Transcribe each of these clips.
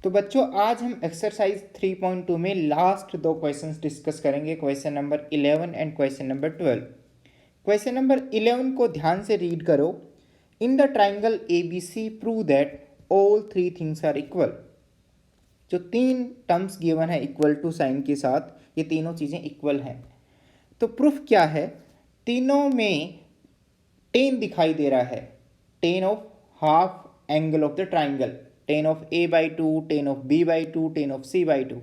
तो बच्चों आज हम एक्सरसाइज 3.2 में लास्ट दो क्वेश्चंस डिस्कस करेंगे, question number 11 and question number 12। Question number 11 को ध्यान से रीड करो। In the triangle ABC prove that all three things are equal. जो तीन टर्म्स गिवन है इक्वल टू साइन के साथ, ये तीनों चीज़ें इक्वल हैं। तो प्रूफ क्या है? तीनों में टेन दिखाई दे रहा है, ten of half angle of the triangle, ten of A/2, ten of B/2, ten of C/2।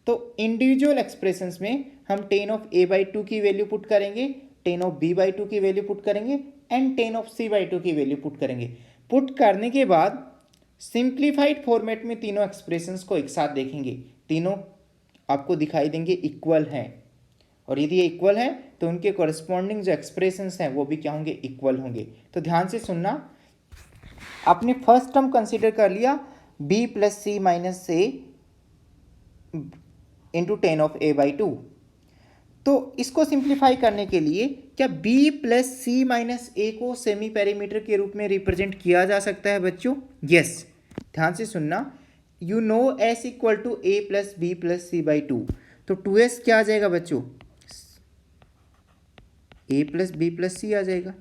तो इंडिविजुअल एक्सप्रेशंस में हम टेन ऑफ A/2 की वैल्यू पुट करेंगे, टेन ऑफ B/2 की वैल्यू पुट करेंगे एंड टेन ऑफ C/2 की value put करेंगे। Put करने के बाद सिंप्लीफाइड फॉर्मेट में तीनों एक्सप्रेशंस को एक साथ देखेंगे, तीनों आपको दिखाई देंगे इक्वल हैं, और यदि ये इक्वल है तो उनके कॉरेस्पॉन्डिंग जो एक्सप्रेशंस हैं वो भी क्या होंगे? इक्वल होंगे। तो ध्यान से सुनना। आपने फर्स्ट टर्म कंसीडर कर लिया B + C - A into tan of A/2। तो इसको सिंप्लीफाई करने के लिए क्या B + C - A को सेमी पेरीमीटर के रूप में रिप्रेजेंट किया जा सकता है बच्चों? यस। ध्यान से सुनना। You know S = A + B + C/2। तो 2S क्या आ जाएगा बच्चों? A + B + C आ जाएगा।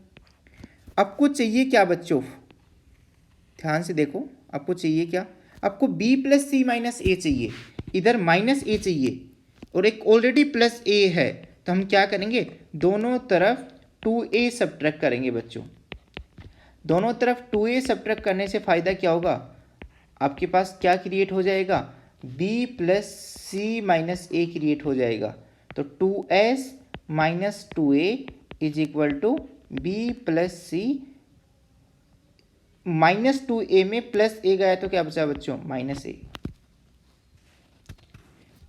आपको चाहिए क्या बच्चों? ध्यान से देखो, आपको चाहिए क्या? आपको B + C - A चाहिए, इधर -A चाहिए और एक ऑलरेडी +A है। तो हम क्या करेंगे? दोनों तरफ 2A सब्ट्रैक्ट करेंगे बच्चों। दोनों तरफ 2A सब्ट्रैक्ट करने से फ़ायदा क्या होगा? आपके पास क्या क्रिएट हो जाएगा? B + C - A क्रिएट हो जाएगा। तो 2S - 2A = B + C। -2A में +A गया तो क्या बचा बच्चों? -A।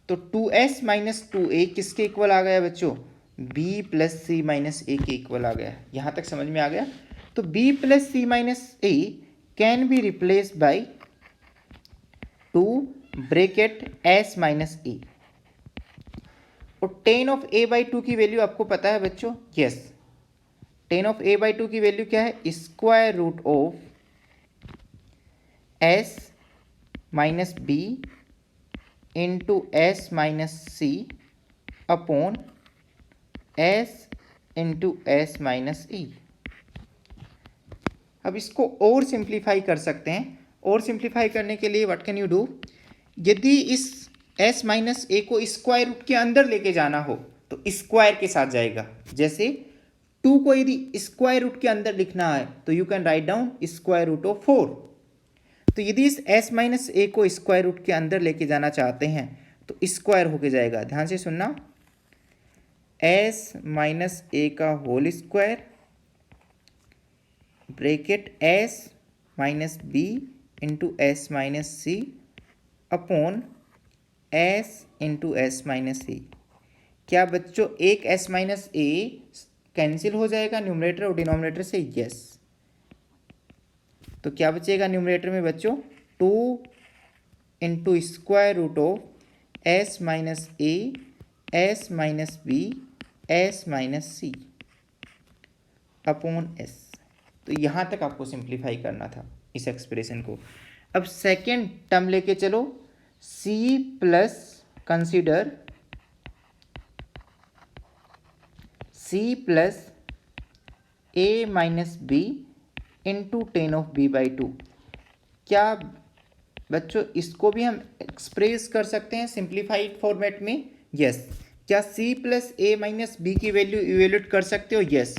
तो 2S - 2A किसके इक्वल आ गया बच्चों? B + C - A के इक्वल आ गया। यहाँ तक समझ में आ गया? तो B + C - A can be replaced by 2 bracket S - A। और टेन ऑफ A/2 की वैल्यू आपको पता है बच्चों? यस। टेन ऑफ A/2 की वैल्यू क्या है? Square root of S - B into S - C upon S into S - E। अब इसको और सिंप्लीफाई कर सकते हैं। और सिंप्लीफाई करने के लिए व्हाट कैन यू डू? यदि इस S - A को स्क्वायर रूट के अंदर लेके जाना हो तो स्क्वायर के साथ जाएगा। जैसे 2 को यदि स्क्वायर रूट के अंदर लिखना है तो you can write down square root of 4। तो यदि इस S - A को स्क्वायर रूट के अंदर लेके जाना चाहते हैं तो स्क्वायर होके जाएगा। ध्यान से सुनना। S - A का whole square bracket S - B into S - C upon S into S - A। क्या बच्चों एक S - A कैंसिल हो जाएगा न्यूमरेटर और डिनोमिनेटर से? यस। तो क्या बचेगा न्यूमरेटर में बच्चों? 2 into square root of S - A S - B S - C upon S। तो यहाँ तक आपको सिंप्लीफाई करना था इस एक्सप्रेशन को। अब सेकेंड टर्म लेके चलो। C plus consider C plus A - B into tan of B/2। क्या बच्चों इसको भी हम एक्सप्रेस कर सकते हैं सिंप्लीफाइड फॉर्मेट में? यस। क्या C + A - B की वैल्यू इवेल्यूएट कर सकते हो? यस।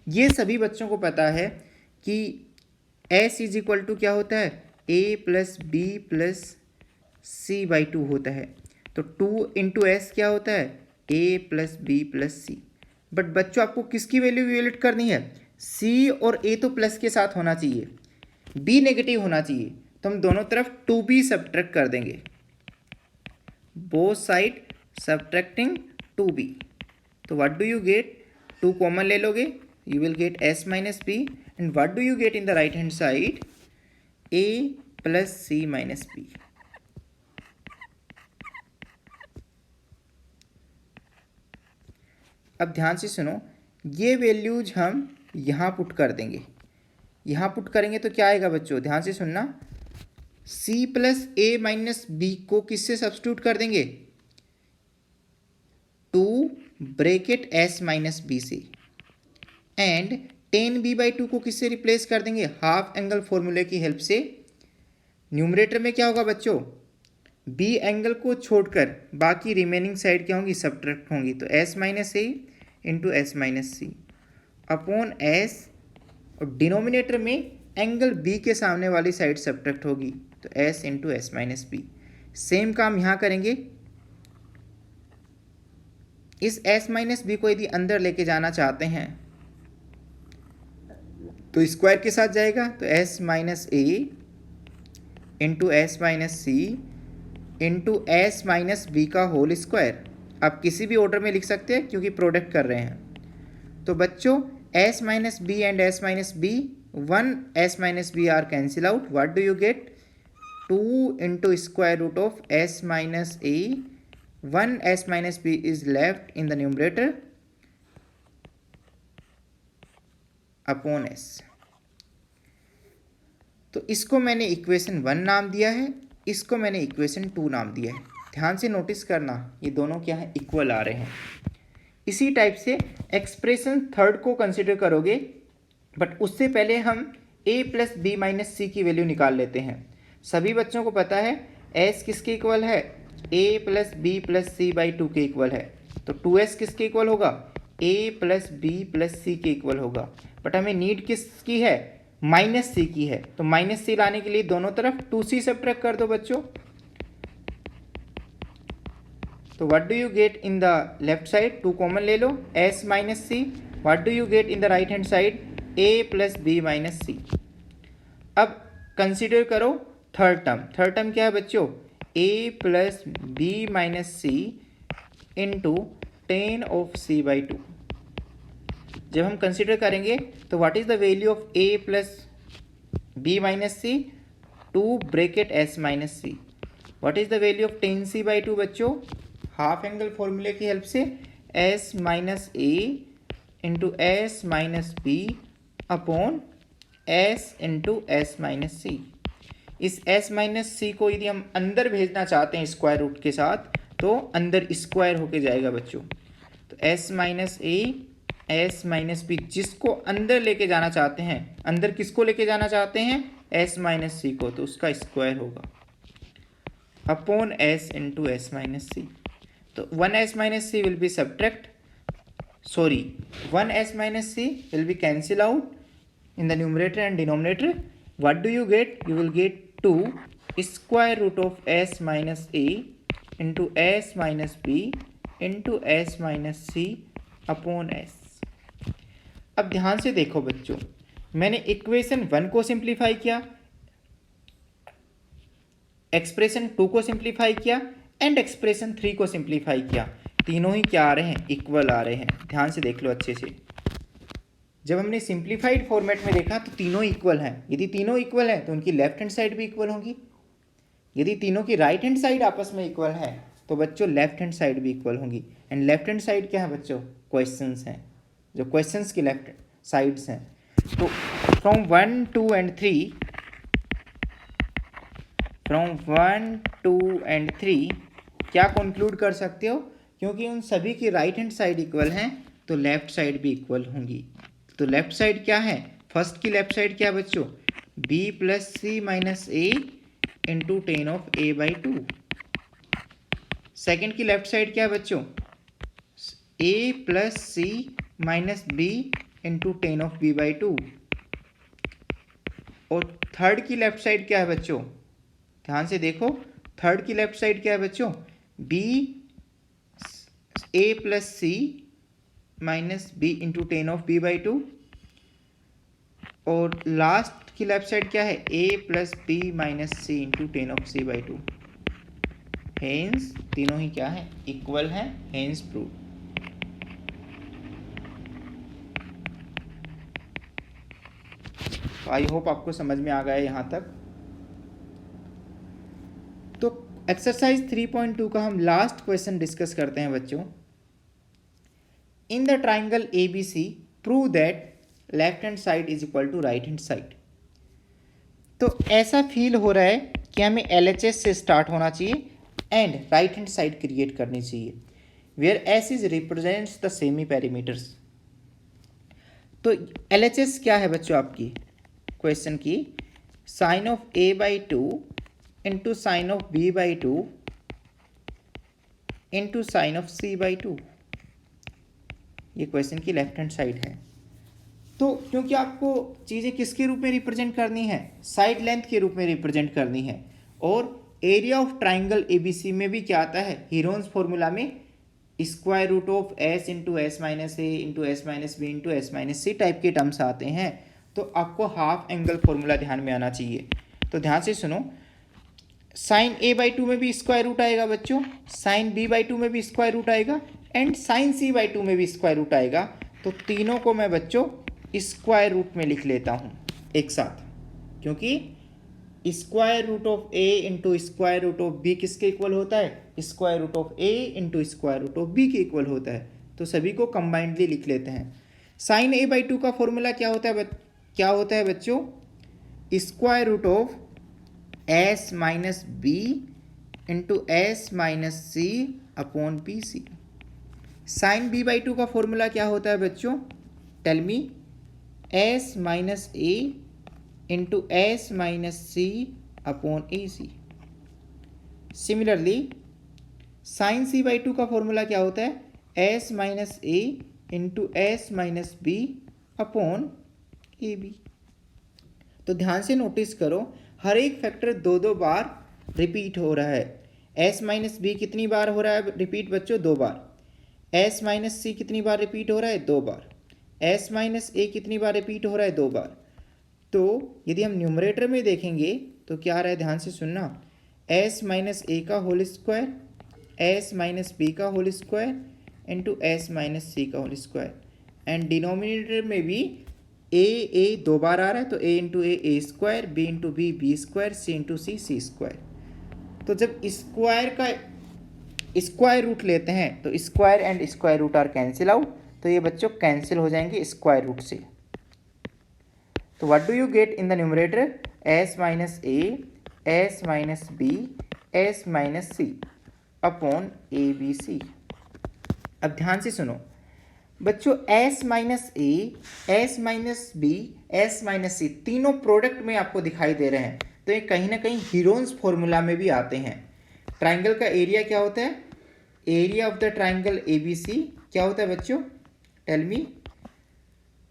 ये सभी बच्चों को पता है कि S = क्या होता है? A + B + C/2 होता है। तो 2 इंटू S क्या होता है? A + B + C। बट बच्चों आपको किसकी वैल्यू इवेल्यूएट करनी है? C और A तो प्लस के साथ होना चाहिए, B नेगेटिव होना चाहिए। तो हम दोनों तरफ 2B सब्ट्रैक्ट कर देंगे, बोथ साइड सब्ट्रैक्टिंग 2B। तो what do you get? 2 common ले लोगे, you will get S - B and what do you get in the right hand side? A + C - B। अब ध्यान से सुनो, ये वैल्यूज हम यहाँ पुट कर देंगे। यहाँ पुट करेंगे तो क्या आएगा बच्चों? ध्यान से सुनना। सी प्लस ए माइनस बी को किससे सब्स्टिट्यूट कर देंगे, 2 ब्रैकेट एस माइनस बी से, एंड टेन बी बाई 2 को किससे रिप्लेस कर देंगे, हाफ एंगल फॉर्मूले की हेल्प से। न्यूमरेटर में क्या होगा बच्चों, बी एंगल को छोड़कर बाकी रिमेनिंग साइड क्या होंगी, सब्ट्रैक्ट होंगी, तो S minus A into S minus C upon S, और डिनोमिनेटर में एंगल बी के सामने वाली साइड सब्ट्रैक्ट होगी, तो S into S minus B. Same काम यहाँ करेंगे, इस एस माइनस बी को यदि अंदर लेके जाना चाहते हैं तो स्क्वायर के साथ जाएगा, तो S minus A into S minus C into S minus B का होल स्क्वायर। आप किसी भी ऑर्डर में लिख सकते हैं क्योंकि प्रोडक्ट कर रहे हैं। तो बच्चों S minus B and S minus B, 1 S minus B are cancel out, what do you get, 2 into square root of S minus A, 1 s minus b is left in the numerator upon s। तो इसको मैंने equation 1 नाम दिया है, इसको मैंने equation 2 नाम दिया है। ध्यान से नोटिस करना, ये दोनों क्या है, इक्वल आ रहे हैं। इसी टाइप से एक्सप्रेशन थर्ड को कंसिडर करोगे, बट उससे पहले हम a plus B minus C की वैल्यू निकाल लेते हैं। सभी बच्चों को पता है s किसके इक्वल है, a plus B plus C by 2 के इक्वल है, तो 2s किसके इक्वल होगा, a प्लस बी प्लस सी के इक्वल होगा। बट हमें नीड किसकी है, माइनस सी की है, तो माइनस सी लाने के लिए दोनों तरफ 2c सब्ट्रैक्ट कर दो बच्चों। तो what do you get in the left side, 2 common ले लो, s minus C, what do you get in the right hand side, a plus B minus C. अब कंसिडर करो थर्ड टर्म क्या है बच्चों, a plus B minus C into tan of C by 2। जब हम consider करेंगे तो what is the value of a plus B minus C, 2 bracket s minus C, what is the value of tan C by 2 बच्चों, half angle फॉर्मूले की help से s minus A into S minus B upon s into S minus C. इस s minus सी को यदि हम अंदर भेजना चाहते हैं स्क्वायर रूट के साथ, तो अंदर स्क्वायर होके जाएगा बच्चों, तो s minus A s minus B, जिसको अंदर लेके जाना चाहते हैं, अंदर किसको लेके जाना चाहते हैं, s माइनस सी को, तो उसका स्क्वायर होगा upon s into S minus C. तो 1s minus C will be subtract, sorry 1s minus C will be cancel out in the numerator and denominator. What do you get, you will get 2 square root of s minus a into s minus b into s minus c upon s। अब ध्यान से देखो बच्चों, मैंने equation 1 को simplify किया, expression 2 को simplify किया एंड एक्सप्रेशन 3 को सिंप्लीफाई किया। तीनों ही क्या आ रहे हैं, इक्वल आ रहे हैं। ध्यान से देख लो अच्छे से, जब हमने सिंप्लीफाइड फॉर्मेट में देखा तो तीनों इक्वल हैं। यदि तीनों इक्वल हैं तो उनकी लेफ्ट हैंड साइड भी इक्वल होगी। यदि तीनों की राइट हैंड साइड आपस में इक्वल है तो बच्चों लेफ्ट हैंड साइड भी इक्वल होंगी। एंड लेफ्ट हैंड साइड क्या है बच्चों, क्वेश्चंस हैं, जो क्वेश्चंस की लेफ्ट साइड्स हैं। तो फ्रॉम 1, 2 एंड 3, फ्रॉम 1, 2 एंड 3 क्या कंक्लूड कर सकते हो, क्योंकि उन सभी की राइट हैंड साइड इक्वल हैं तो लेफ्ट साइड भी इक्वल होंगी। तो लेफ्ट साइड क्या है, फर्स्ट की लेफ्ट साइड क्या है बच्चों, b plus C minus A into tan of A by 2। Second की लेफ्ट साइड क्या है बच्चों, a plus C minus B into tan of B by 2। और थर्ड की लेफ्ट साइड क्या है बच्चों, ध्यान से देखो, थर्ड की लेफ्ट साइड क्या है बच्चों, b a plus C minus B into tan of B by 2। और लास्ट की लेफ्ट साइड क्या है, a plus B minus C into tan of C by 2। Hence तीनों ही क्या है, इक्वल हैं, हेंस प्रूव। तो आई होप आपको समझ में आ गया यहाँ तक। तो एक्सरसाइज 3.2 का हम लास्ट क्वेश्चन डिस्कस करते हैं बच्चों। In the triangle ABC prove that left hand side is equal to right hand side. तो ऐसा फील हो रहा है कि हमें LHS से स्टार्ट होना चाहिए and right hand side create करनी चाहिए, where S is represents the semi perimeters. तो LHS क्या है बच्चों आपकी क्वेश्चन की, sine of a/2 into sine of b/2 into sine of c/2, ये क्वेश्चन की लेफ्ट हैंड साइड है। तो क्योंकि आपको चीज़ें किसके रूप में रिप्रेजेंट करनी है, साइड लेंथ के रूप में रिप्रेजेंट करनी है, और एरिया ऑफ ट्राइंगल ABC में भी क्या आता है, हीरोन्स फॉर्मूला में square root of S into S minus A into S minus B into S minus C type के टर्म्स आते हैं। तो आपको हाफ एंगल फॉर्मूला ध्यान में आना चाहिए। तो ध्यान से सुनो, साइन a/2 में भी स्क्वायर रूट आएगा बच्चों, साइन b/2 में भी स्क्वायर रूट आएगा एंड साइन c/2 में भी स्क्वायर रूट आएगा। तो तीनों को मैं बच्चों स्क्वायर रूट में लिख लेता हूँ एक साथ, क्योंकि square root of a into square root of b किसके इक्वल होता है, square root of a into square root of b के इक्वल होता है। तो सभी को कंबाइंडली लिख लेते हैं। साइन a/2 का फॉर्मूला क्या होता है बच्चों, square root of s minus B into S minus C upon B C. Sine b/2 का फॉर्मूला क्या होता है बच्चों, tell me, s minus a into S minus C upon A C. Similarly sine c/2 का formula क्या होता है, s minus A into S minus B upon A B. तो ध्यान से नोटिस करो, हर एक फैक्टर दो बार रिपीट हो रहा है। s माइनस बी कितनी बार हो रहा है रिपीट बच्चों, 2 बार। s माइनस सी कितनी बार रिपीट हो रहा है, 2 बार। s माइनस ए कितनी बार रिपीट हो रहा है, 2 बार। तो यदि हम न्यूमरेटर में देखेंगे तो क्या आ रहा है, ध्यान से सुनना, s माइनस ए का whole square, s minus B का whole square into S minus C का होल स्क्वायर। एंड डिनोमिनेटर में भी a 2 बार आ रहा है, तो a into A square, b into B square, c into C square. तो जब स्क्वायर का स्क्वायर रूट लेते हैं तो square and square root are cancel out, तो ये बच्चों कैंसिल हो जाएंगे स्क्वायर रूट से। तो what do you get in the numerator, s minus A, s minus B, s minus C upon A B C. अब ध्यान से सुनो बच्चों, s minus A, s minus B, s minus C तीनों product में आपको दिखाई दे रहे हैं, तो ये कहीं ना कहीं हीरोन्स फॉर्मूला में भी आते हैं। ट्राइंगल का एरिया क्या होता है, area of the triangle ABC क्या होता है बच्चों, tell me,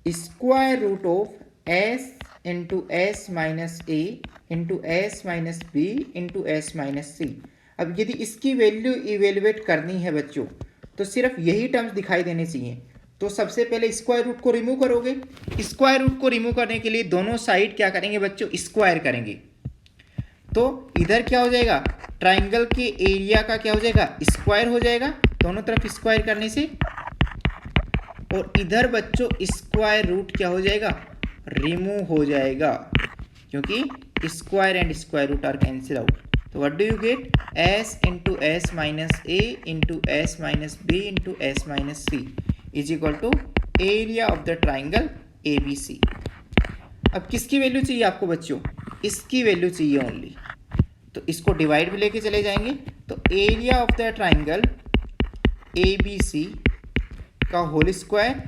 square root of s into S minus A into S minus B into S minus C. अब यदि इसकी वैल्यू इवेल्युएट करनी है बच्चों तो सिर्फ यही टर्म्स दिखाई देने चाहिए। तो सबसे पहले स्क्वायर रूट को रिमूव करोगे, स्क्वायर रूट को रिमूव करने के लिए दोनों साइड क्या करेंगे बच्चों, स्क्वायर करेंगे। तो इधर क्या हो जाएगा, ट्राइंगल के एरिया का क्या हो जाएगा, स्क्वायर हो जाएगा दोनों तरफ स्क्वायर करने से, और इधर बच्चों स्क्वायर रूट क्या हो जाएगा, रिमूव हो जाएगा, क्योंकि square and square root are cancel out. तो what do you get, s into S minus A into S minus B into S minus C is equal to area of the triangle ABC। अब किसकी value चाहिए आपको बच्चों, इसकी value चाहिए only, तो इसको डिवाइड में लेके चले जाएंगे। तो area of the triangle ABC का होल स्क्वायर,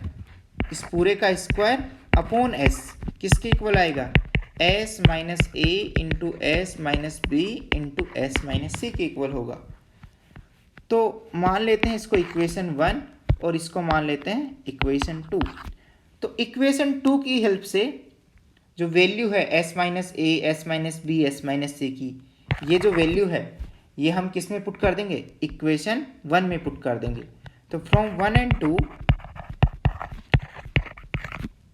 इस पूरे का स्क्वायर अपॉन s किसके इक्वल आएगा, s minus A into S minus B into S minus C के इक्वल होगा। तो मान लेते हैं इसको इक्वेशन 1 और इसको मान लेते हैं इक्वेशन 2। तो इक्वेशन 2 की हेल्प से जो वैल्यू है s minus A, S minus B, S minus C की, ये जो वैल्यू है ये हम किस में पुट कर देंगे, इक्वेशन 1 में पुट कर देंगे। तो फ्रॉम 1 एंड 2,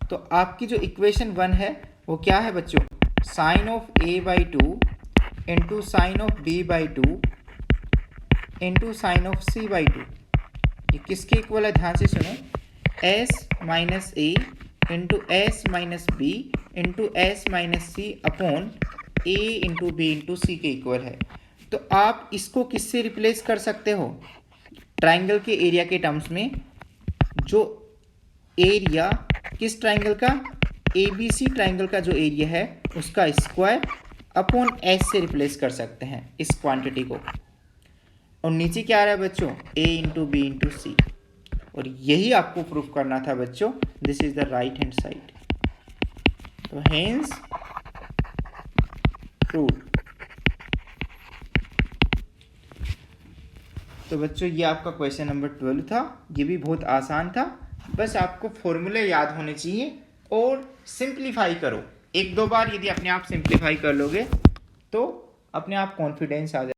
तो आपकी जो इक्वेशन 1 है वो क्या है बच्चों, sine of a/2 into sine of b/2 into sine of c/2, ये किसके इक्वल है, ध्यान से सुनो, s minus A into S minus B into S minus C upon A into B into C के इक्वल है। तो आप इसको किससे रिप्लेस कर सकते हो, ट्राइंगल के एरिया के टर्म्स में, जो एरिया किस ट्राइंगल का, ABC ट्राइंगल का जो एरिया है उसका स्क्वायर अपॉन एस से रिप्लेस कर सकते हैं इस क्वांटिटी को। और नीचे क्या आ रहा है बच्चों, a इंटू बी इंटू सी, और यही आपको प्रूफ करना था बच्चों। This is the right hand side, तो हेंस प्रूफ। तो बच्चों ये आपका क्वेश्चन नंबर 12 था। ये भी बहुत आसान था, बस आपको फॉर्मूले याद होने चाहिए और सिंप्लीफाई करो। एक दो बार यदि अपने आप सिंप्लीफाई कर लोगे तो अपने आप कॉन्फिडेंस आ जाए।